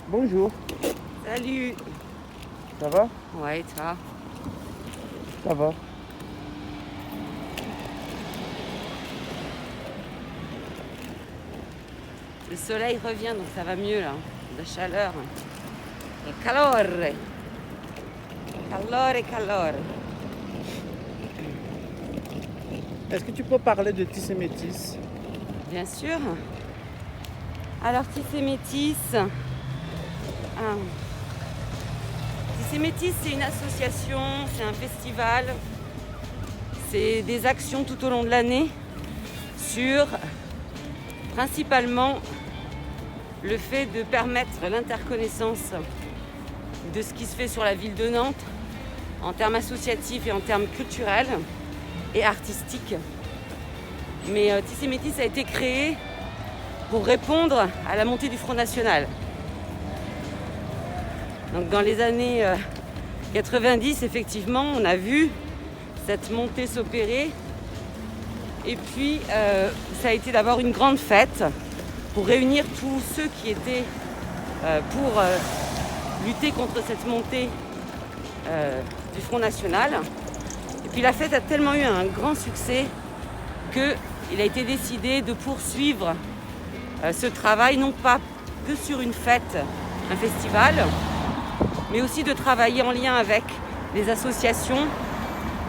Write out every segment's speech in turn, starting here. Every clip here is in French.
Bonjour, Salut. ça va? Ouais, toi. Ça va. Le soleil revient, donc ça va mieux là. La chaleur. Le calore. Calore, calore. Est-ce que tu peux parler de Tissé Métis? Bien sûr. Alors, Tissé Métis. Tissé Métis, c'est une association, c'est un festival. C'est des actions tout au long de l'année sur principalement le fait de permettre l'interconnaissance de ce qui se fait sur la ville de Nantes en termes associatifs et en termes culturels et artistiques. Mais Tissé Métis a été créé pour répondre à la montée du Front National. Donc dans les années 90, effectivement, on a vu cette montée s'opérer. Et puis, ça a été d'abord une grande fête pour réunir tous ceux qui étaient pour lutter contre cette montée du Front National. Et puis la fête a tellement eu un grand succès qu'il a été décidé de poursuivre ce travail, non pas que sur une fête, un festival, mais aussi de travailler en lien avec les associations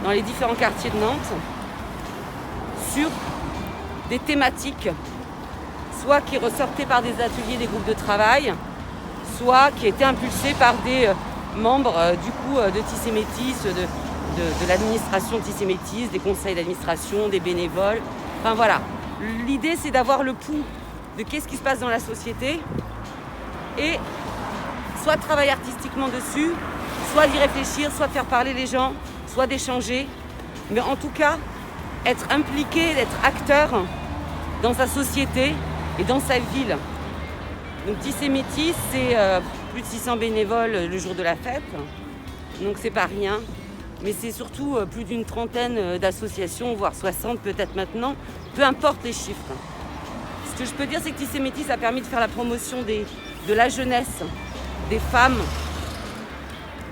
dans les différents quartiers de Nantes sur des thématiques, soit qui ressortaient par des ateliers, des groupes de travail, soit qui étaient impulsés par des membres de Tissé Métis, de l'administration de Tissé Métis, des conseils d'administration, des bénévoles. Enfin voilà, l'idée c'est d'avoir le pouls de qu'est-ce qui se passe dans la société et soit de travailler artistiquement dessus, soit d'y réfléchir, soit de faire parler les gens, soit d'échanger, mais en tout cas être impliqué, d'être acteur dans sa société et dans sa ville. Donc Tissé Métis, c'est plus de 600 bénévoles le jour de la fête, donc c'est pas rien, mais c'est surtout plus d'une trentaine d'associations, voire 60 peut-être maintenant, peu importe les chiffres. Ce que je peux dire, c'est que Tissé Métis a permis de faire la promotion de la jeunesse, des femmes,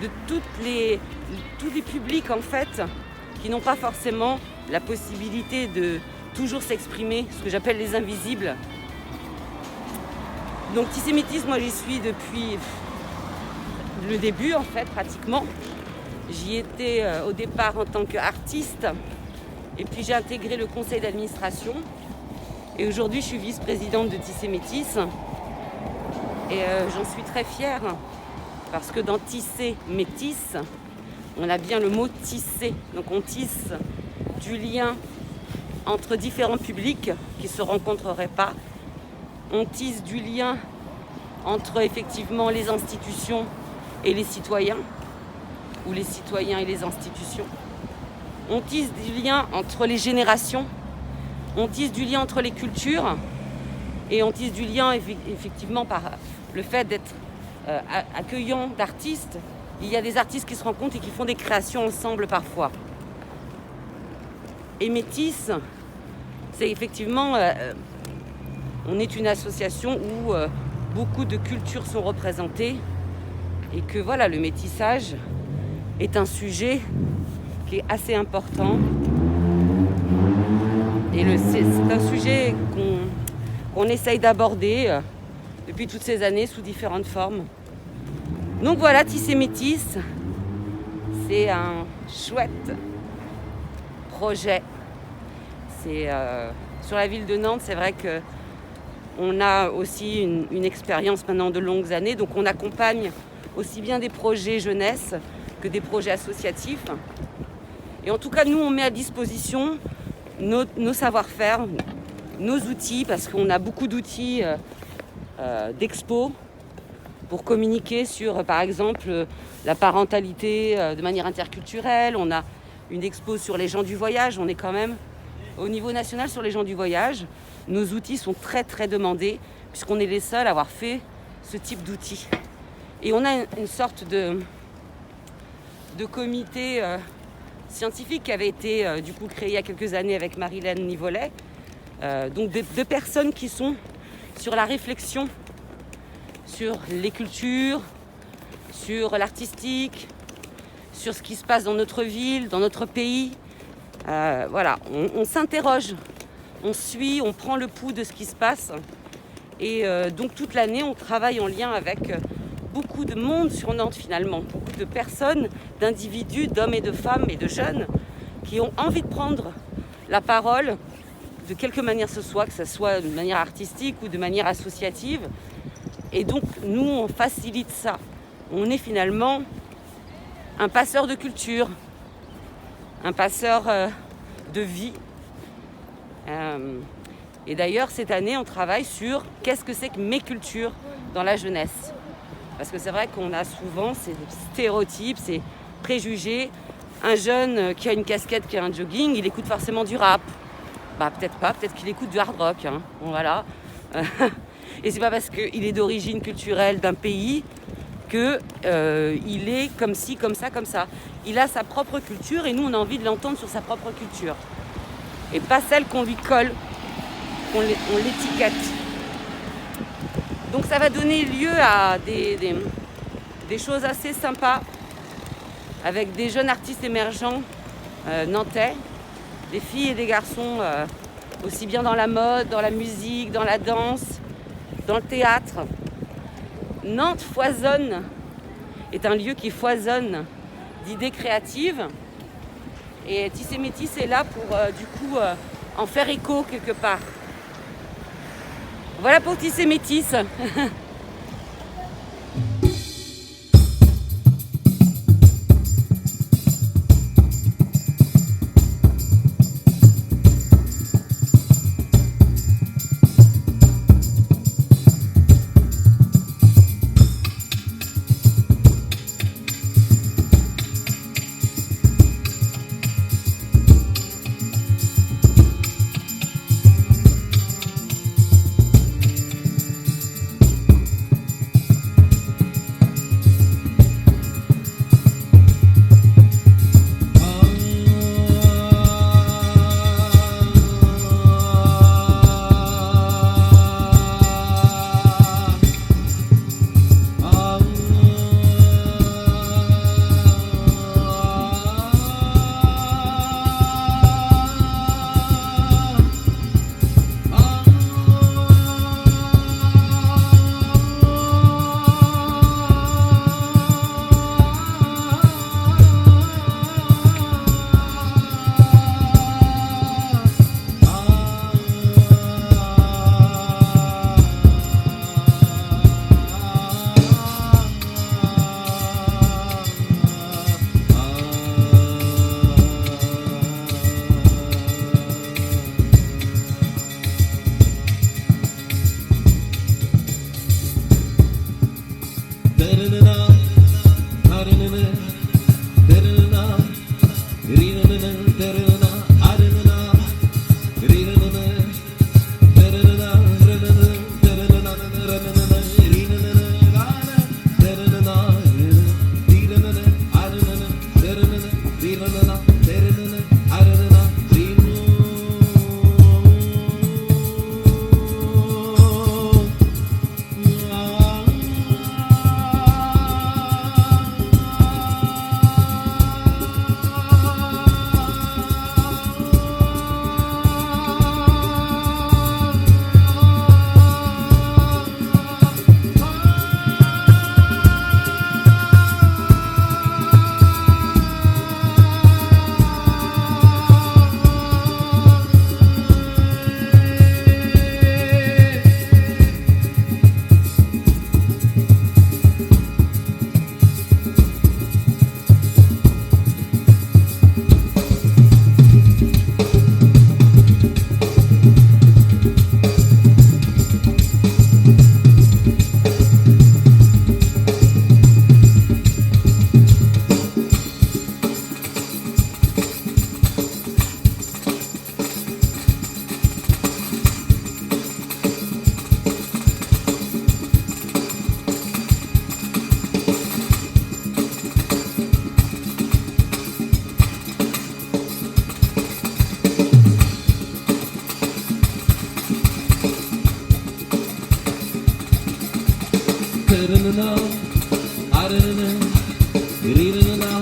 de tous les publics en fait, qui n'ont pas forcément la possibilité de toujours s'exprimer, ce que j'appelle les invisibles. Donc Tissé Métis, moi j'y suis depuis le début en fait, pratiquement. J'y étais au départ en tant qu'artiste et puis j'ai intégré le conseil d'administration. Et aujourd'hui je suis vice-présidente de Tissé Métis et j'en suis très fière parce que dans Tissé Métis, on a bien le mot tisser. Donc on tisse du lien entre différents publics qui ne se rencontreraient pas. On tisse du lien entre effectivement les institutions et les citoyens, ou les citoyens et les institutions. On tisse du lien entre les générations, on tisse du lien entre les cultures, et on tisse du lien effectivement par le fait d'être accueillant d'artistes. Il y a des artistes qui se rencontrent et qui font des créations ensemble parfois. Et Métis, c'est effectivement, on est une association où beaucoup de cultures sont représentées et que voilà, le métissage est un sujet qui est assez important. Et c'est un sujet qu'on essaye d'aborder depuis toutes ces années sous différentes formes. Donc voilà, Tissé Métis, c'est un chouette projet. C'est sur la ville de Nantes, c'est vrai qu'on a aussi une expérience maintenant de longues années, donc on accompagne aussi bien des projets jeunesse que des projets associatifs. Et en tout cas, nous, on met à disposition nos savoir-faire, nos outils, parce qu'on a beaucoup d'outils d'expo pour communiquer sur, par exemple, la parentalité de manière interculturelle. On a une expo sur les gens du voyage. On est quand même au niveau national sur les gens du voyage. Nos outils sont très très demandés puisqu'on est les seuls à avoir fait ce type d'outils. Et on a une sorte de comité scientifique qui avait été du coup créé il y a quelques années avec Marilène Nivolet. Donc de personnes qui sont sur la réflexion sur les cultures, sur l'artistique, sur ce qui se passe dans notre ville, dans notre pays. Voilà, on s'interroge, on suit, on prend le pouls de ce qui se passe. Et donc toute l'année, on travaille en lien avec beaucoup de monde sur Nantes finalement, beaucoup de personnes, d'individus, d'hommes et de femmes et de jeunes qui ont envie de prendre la parole de quelque manière ce soit, que ce soit de manière artistique ou de manière associative. Et donc nous, on facilite ça. On est finalement un passeur de culture, un passeur de vie. Et d'ailleurs, cette année, on travaille sur qu'est-ce que c'est que mes cultures dans la jeunesse. Parce que c'est vrai qu'on a souvent ces stéréotypes, ces préjugés. Un jeune qui a une casquette, qui a un jogging, il écoute forcément du rap. Bah peut-être pas, peut-être qu'il écoute du hard rock. Hein. Bon, voilà. Et c'est pas parce qu'il est d'origine culturelle d'un pays qu'il est comme ci, comme ça, comme ça. Il a sa propre culture et nous, on a envie de l'entendre sur sa propre culture. Et pas celle qu'on lui colle, on l'étiquette. Donc ça va donner lieu à des choses assez sympas avec des jeunes artistes émergents nantais, des filles et des garçons aussi bien dans la mode, dans la musique, dans la danse, dans le théâtre. Nantes foisonne, est un lieu qui foisonne d'idées créatives. Et Tissé Métis est là pour du coup en faire écho quelque part. Voilà pour Tissé Métis. don't know. I don't know.